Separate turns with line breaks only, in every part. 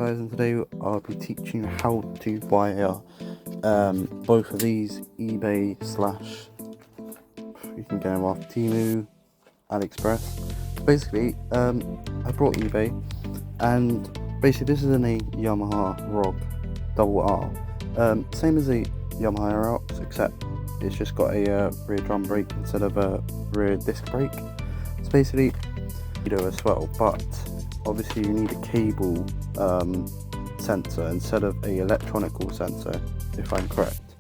guys, and today I'll be teaching you how to wire both of these eBay / you can get them off Temu, AliExpress. Basically, I brought eBay, and basically this is a Yamaha Jog R. Same as a Yamaha RX, except it's just got a rear drum brake instead of a rear disc brake. It's basically as well, but obviously you need a cable sensor instead of a electronical sensor, if I'm correct,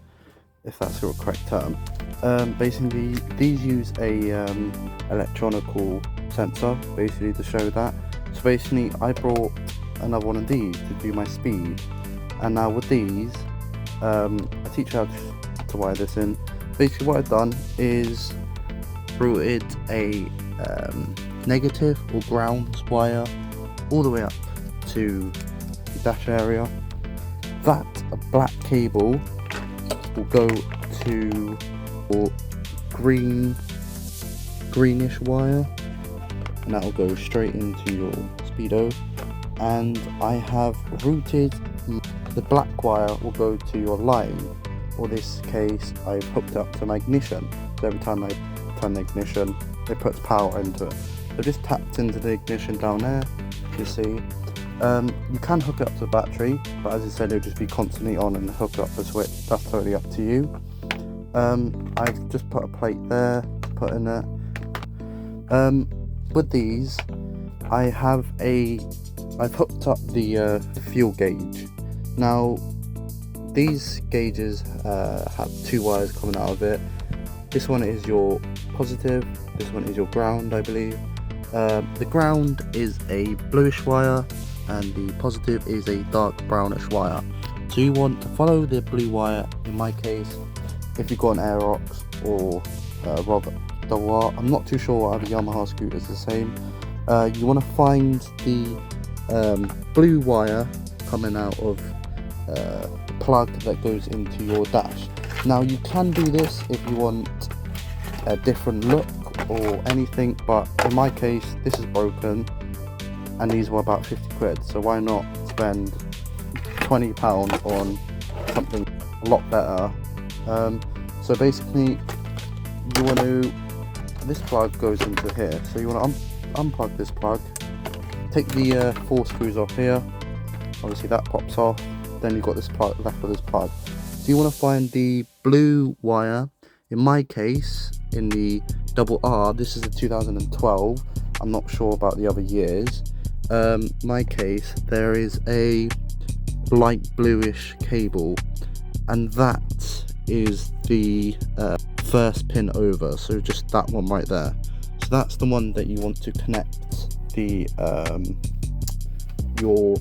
if that's the correct term. Basically these use a electronical sensor basically to show that. So basically I brought another one of these to do my speed, and now with these I teach you how to wire this in. Basically what I've done is routed a negative or ground wire all the way up to the dash area. That a black cable will go to your greenish wire, and that will go straight into your speedo. And I have routed the black wire will go to your line, or this case I've hooked up to my ignition, so every time I turn the ignition it puts power into it. So just tapped into the ignition down there, you see. You can hook it up to the battery, but as I said, it'll just be constantly on and hook up the switch. That's totally up to you. I've just put a plate there to put in there. With these, I've hooked up the fuel gauge. Now, these gauges have two wires coming out of it. This one is your positive, this one is your ground, I believe. The ground is a bluish wire and the positive is a dark brownish wire. So you want to follow the blue wire. In my case, if you've got an Aerox or Jog R, I'm not too sure what other Yamaha scooters are the same. You want to find the blue wire coming out of the plug that goes into your dash. Now you can do this if you want a different look or anything, but in my case this is broken and these were about 50 quid, so why not spend £20 on something a lot better. So basically you want to, this plug goes into here, so you want to unplug this plug, take the 4 screws off here, obviously that pops off, then you've got this plug left with this plug. So you want to find the blue wire. In my case, in the R, this is the 2012, I'm not sure about the other years. My case, there is a light bluish cable, and that is the first pin over, so just that one right there. So that's the one that you want to connect the your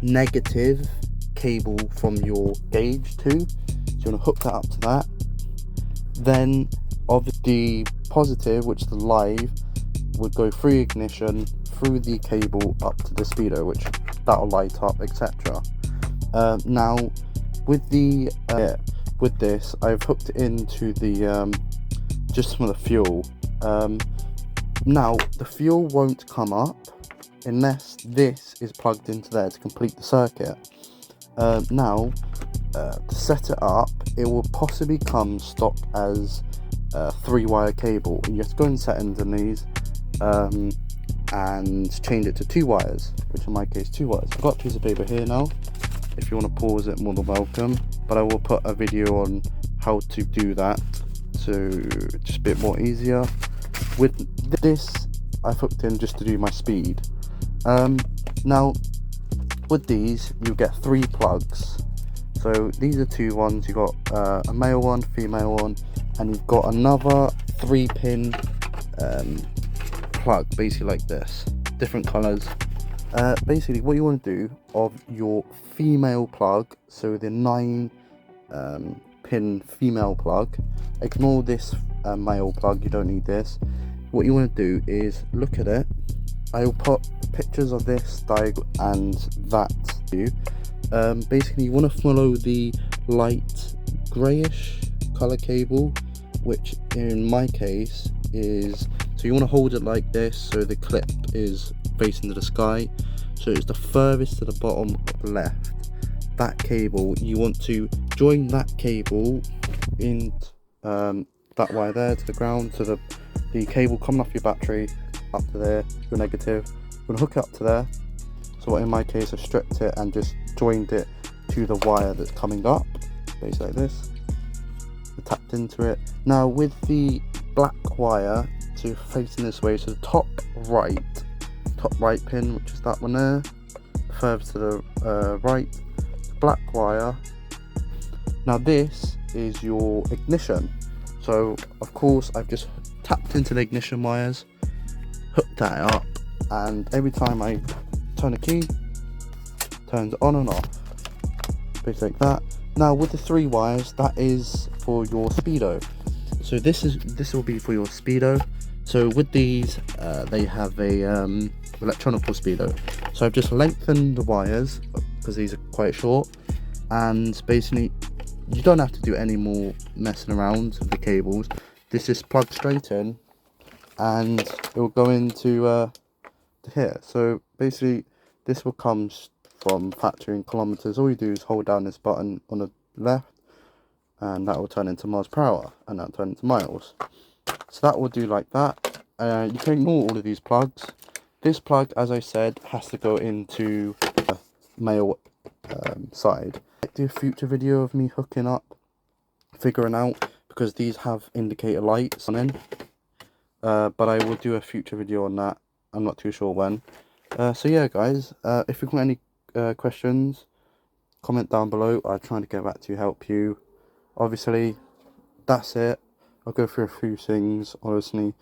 negative cable from your gauge to. So you want to hook that up to that. Then of the positive, which is the live, would go through ignition, through the cable up to the speedo, which that'll light up, etc. Now with the with this, I've hooked it into the just some of the fuel. Now the fuel won't come up unless this is plugged into there to complete the circuit. Now to set it up, it will possibly come stock as a 3-wire cable, and you have to go in settings in these and change it to 2 wires, which in my case 2 wires. I've got a piece of paper here now, if you want to pause it, more than welcome, but I will put a video on how to do that, so just a bit more easier. With this I've hooked in just to do my speed. Now with these you get 3 plugs. So these are 2 ones, you've got a male one, female one, and you've got another 3-pin plug, basically like this, different colours. Basically what you want to do of your female plug, so the 9-pin female plug, ignore this male plug, you don't need this. What you want to do is look at it. I will put pictures of this diagram and that to you. Basically you want to follow the light greyish colour cable, which in my case is, so you want to hold it like this so the clip is facing to the sky, so it's the furthest to the bottom left. That cable, you want to join that cable in that wire there to the ground, so the cable coming off your battery up to there, your negative. We're gonna hook it up to there. So in my case, I stripped it and just joined it to the wire that's coming up, basically like this. I tapped into it. Now with the black wire, so facing this way, so the top right pin, which is that one there, furthest to the right, black wire. Now this is your ignition. So of course I've just tapped into the ignition wires, hooked that up, and every time I turn a key, turns on and off, basically like that. Now with the 3 wires, that is for your speedo. So this will be for your speedo. So with these, they have a electronical speedo. So I've just lengthened the wires because these are quite short, and basically you don't have to do any more messing around with the cables. This just plugs straight in and it will go into here. So basically this will come from factory in kilometers. All you do is hold down this button on the left and that will turn into miles per hour, and that will turn into miles. So that will do like that. You can ignore all of these plugs. This plug, as I said, has to go into the male side. I'll do a future video of me hooking up, figuring out, because these have indicator lights on in. But I will do a future video on that. I'm not too sure when. So yeah guys, if you've got any questions, comment down below. I'll try to get back to you, help you. Obviously, that's it. I'll go through a few things. Honestly,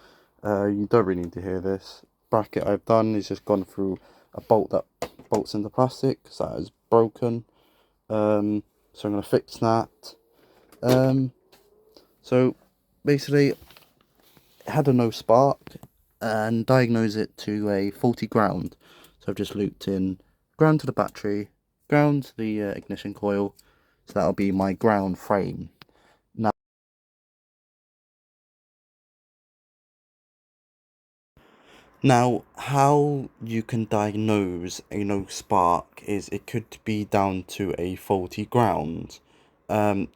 you don't really need to hear this. Bracket I've done is just gone through a bolt that bolts into plastic, because that is broken. So I'm going to fix that. So basically, it had a no spark, and diagnose it to a faulty ground. So I've just looped in ground to the battery, ground to the ignition coil. So that'll be my ground frame. Now, how you can diagnose a no spark is it could be down to a faulty ground. Not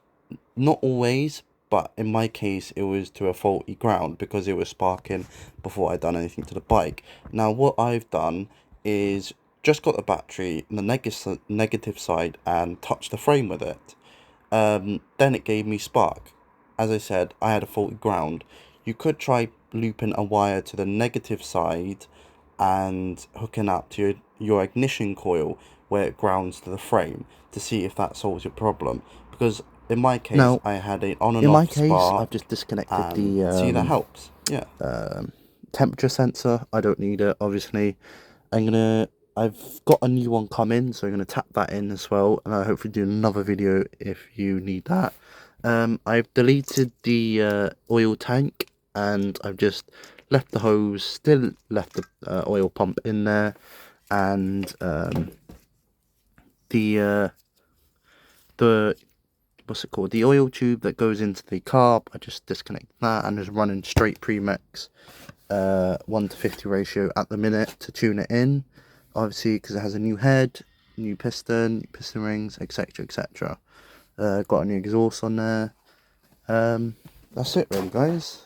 always, but in my case it was to a faulty ground because it was sparking before I'd done anything to the bike. Now what I've done is just got the battery on the negative side and touched the frame with it. Then it gave me spark. As I said, I had a faulty ground. You could try looping a wire to the negative side and hooking up to your ignition coil where it grounds to the frame to see if that solves your problem. Because in my case, now, I had an on and off spark. I've just disconnected the see, that helps. Yeah. Temperature sensor. I don't need it, obviously. I've got a new one coming, so I'm gonna tap that in as well, and I'll hopefully do another video if you need that. I've deleted the oil tank, and I've just left the hose, still left the oil pump in there, and the what's it called, the oil tube that goes into the carb, I just disconnect that and just running straight premix 1:50 ratio at the minute to tune it in, obviously because it has a new head, new piston rings, etc, etc. Got a new exhaust on there. That's it really guys.